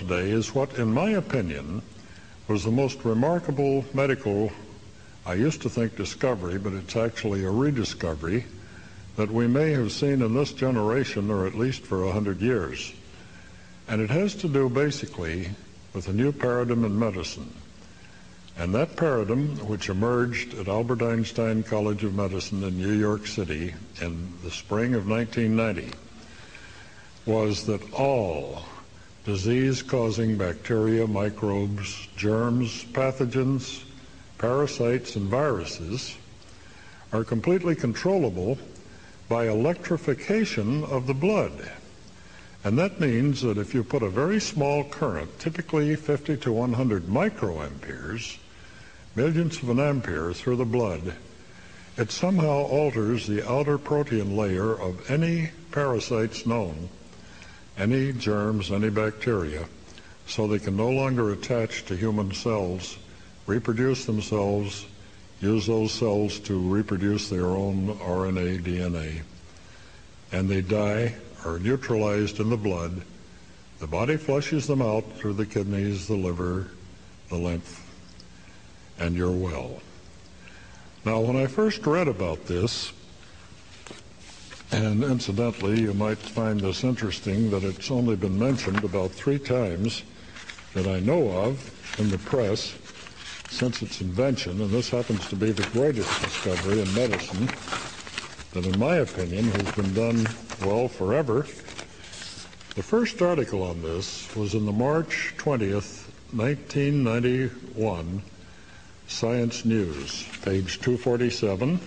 today is what, in my opinion, was the most remarkable medical, I used to think discovery, but it's actually a rediscovery, that we may have seen in this generation, or at least for 100 years. And it has to do basically with a new paradigm in medicine. And that paradigm, which emerged at Albert Einstein College of Medicine in New York City in the spring of 1990, was that all disease-causing bacteria, microbes, germs, pathogens, parasites, and viruses are completely controllable by electrification of the blood. And that means that if you put a very small current, typically 50 to 100 microamperes, millions of an ampere through the blood, it somehow alters the outer protein layer of any parasites known, any germs, any bacteria, so they can no longer attach to human cells, reproduce themselves, use those cells to reproduce their own RNA, DNA, and they die or neutralized in the blood. The body flushes them out through the kidneys, the liver, the lymph, and you're well. Now, when I first read about this, and incidentally, you might find this interesting that it's only been mentioned about 3 times that I know of in the press since its invention, and this happens to be the greatest discovery in medicine that, in my opinion, has been done well forever. The first article on this was in the March 20th, 1991 Science News, page 247,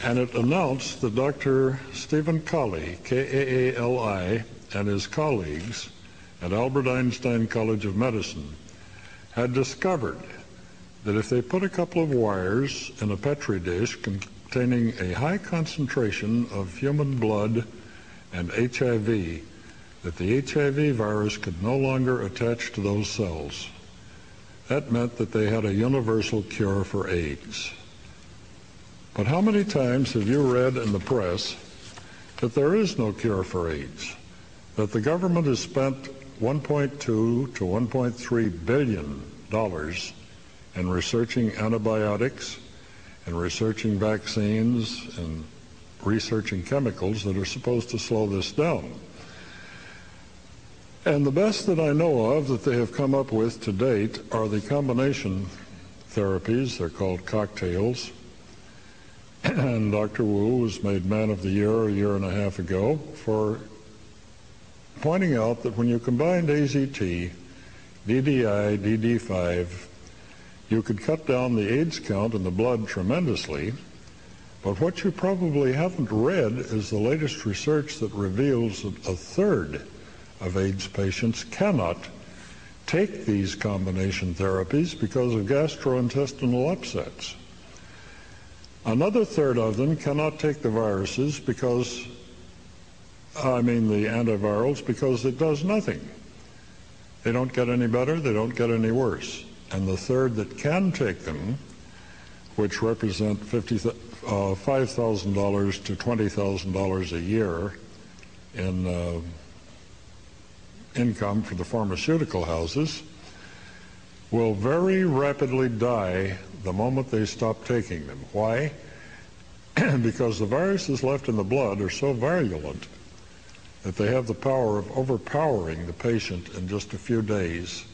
and it announced that Dr. Stephen Kali, K-A-A-L-I, and his colleagues at Albert Einstein College of Medicine had discovered that if they put a couple of wires in a Petri dish containing a high concentration of human blood and HIV, that the HIV virus could no longer attach to those cells. That meant that they had a universal cure for AIDS. But how many times have you read in the press that there is no cure for AIDS, that the government has spent $1.2 to $1.3 billion in researching antibiotics and researching vaccines and researching chemicals that are supposed to slow this down? And the best that I know of that they have come up with to date are the combination therapies. They're called cocktails. And Dr. Wu was made Man of the Year a year and a half ago for pointing out that when you combined AZT, DDI, DD5, you could cut down the AIDS count in the blood tremendously. But what you probably haven't read is the latest research that reveals that a third of AIDS patients cannot take these combination therapies because of gastrointestinal upsets. Another third of them cannot take the viruses because, the antivirals, because it does nothing. They don't get any better, they don't get any worse. And the third that can take them, which represent $5,000 to $20,000 a year in income for the pharmaceutical houses, will very rapidly die the moment they stop taking them. Why? Because the viruses left in the blood are so virulent that they have the power of overpowering the patient in just a few days,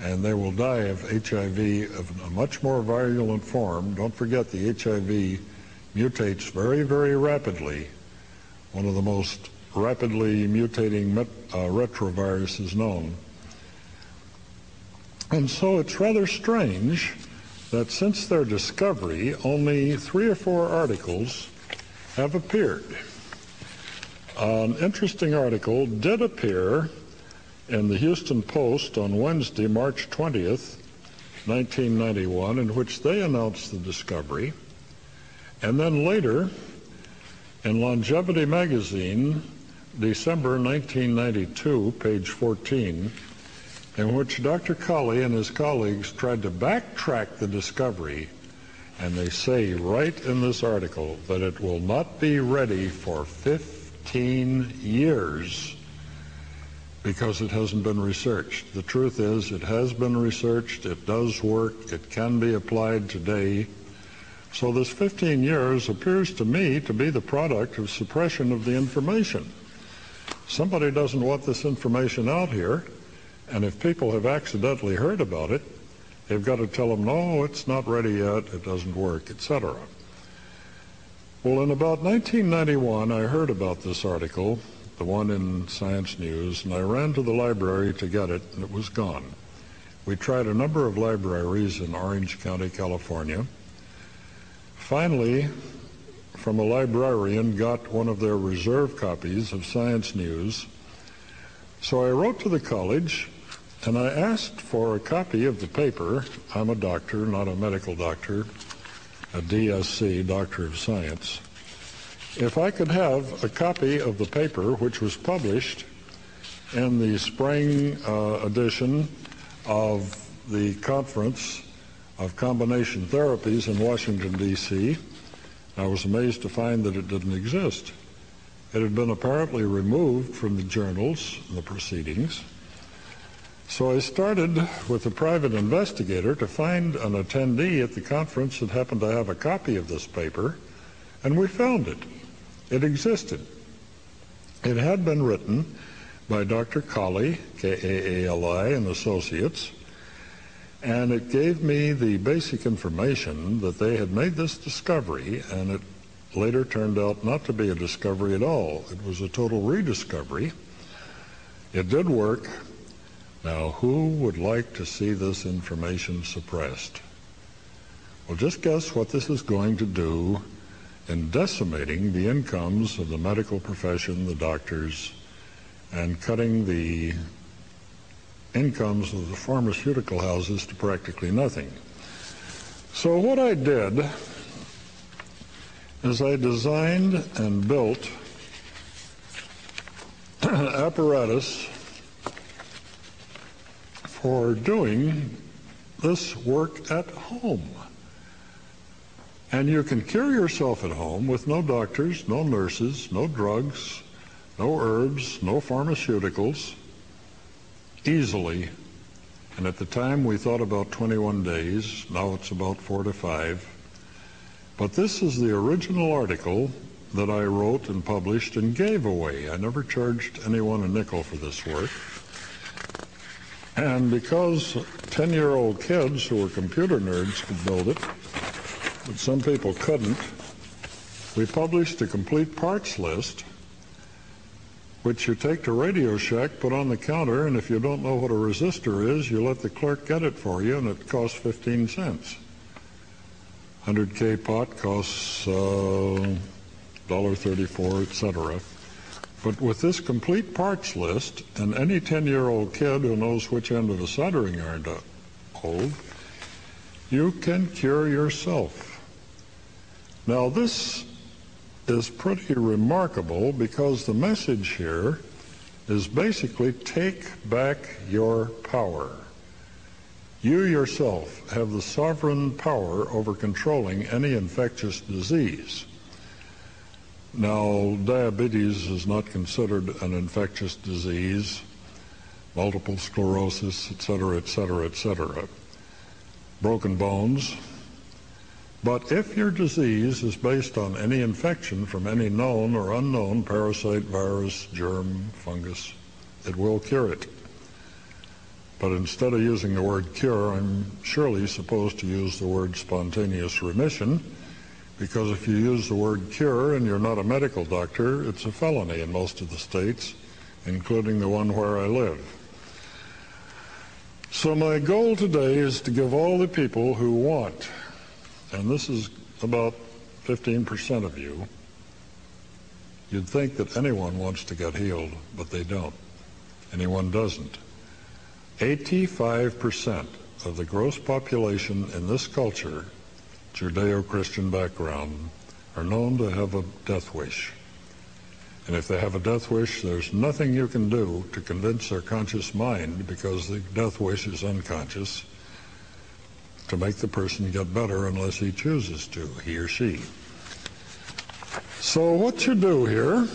and they will die of HIV of a much more virulent form. Don't forget, the HIV mutates very, very rapidly, one of the most rapidly mutating retroviruses known. And so it's rather strange that since their discovery, only 3 or 4 articles have appeared. An interesting article did appear in the Houston Post on Wednesday, March 20th, 1991, in which they announced the discovery. And then later, in Longevity magazine, December 1992, page 14, in which Dr. Kali and his colleagues tried to backtrack the discovery, and they say right in this article that it will not be ready for 15 years. because it hasn't been researched. The truth is, it has been researched, it does work, it can be applied today. So this 15 years appears to me to be the product of suppression of the information. Somebody doesn't want this information out here, and if people have accidentally heard about it, they've got to tell them, no, it's not ready yet, it doesn't work, etc. Well, in about 1991, I heard about this article, the one in Science News, and I ran to the library to get it, and it was gone. We tried a number of libraries in Orange County, California. Finally, from a librarian, got one of their reserve copies of Science News. So I wrote to the college, and I asked for a copy of the paper. I'm a doctor, not a medical doctor, a DSc, Doctor of Science. If I could have a copy of the paper, which was published in the spring edition of the Conference of Combination Therapies in Washington, D.C., I was amazed to find that it didn't exist. It had been apparently removed from the journals and the proceedings. So I started with a private investigator to find an attendee at the conference that happened to have a copy of this paper, and we found it. It existed. It had been written by Dr. Kaali, K-A-A-L-I, and Associates, and it gave me the basic information that they had made this discovery, and it later turned out not to be a discovery at all. It was a total rediscovery. It did work. Now, who would like to see this information suppressed? Well, just guess what this is going to do in decimating the incomes of the medical profession, the doctors, and cutting the incomes of the pharmaceutical houses to practically nothing. So what I did is I designed and built apparatus for doing this work at home. And you can cure yourself at home with no doctors, no nurses, no drugs, no herbs, no pharmaceuticals, easily. And at the time we thought about 21 days, now it's about 4 to 5. But this is the original article that I wrote and published and gave away. I never charged anyone a nickel for this work. And because 10-year-old kids who were computer nerds could build it, but some people couldn't, we published a complete parts list, which you take to Radio Shack, put on the counter, and if you don't know what a resistor is, you let the clerk get it for you, and it costs 15 cents. 100K pot costs $1.34, etc. But with this complete parts list, and any 10-year-old kid who knows which end of a soldering iron to hold, you can cure yourself. Now, this is pretty remarkable because the message here is basically take back your power. You yourself have the sovereign power over controlling any infectious disease. Now, diabetes is not considered an infectious disease, multiple sclerosis, etc., etc., etc., broken bones. But if your disease is based on any infection from any known or unknown parasite, virus, germ, fungus, it will cure it. But instead of using the word cure, I'm surely supposed to use the word spontaneous remission, because if you use the word cure and you're not a medical doctor, it's a felony in most of the states, including the one where I live. So my goal today is to give all the people who want, and this is about 15% of you, you'd think that anyone wants to get healed, but they don't. Anyone doesn't. 85% of the gross population in this culture, Judeo-Christian background, are known to have a death wish. And if they have a death wish, there's nothing you can do to convince their conscious mind, because the death wish is unconscious, to make the person get better unless he chooses to, he or she. So what you do here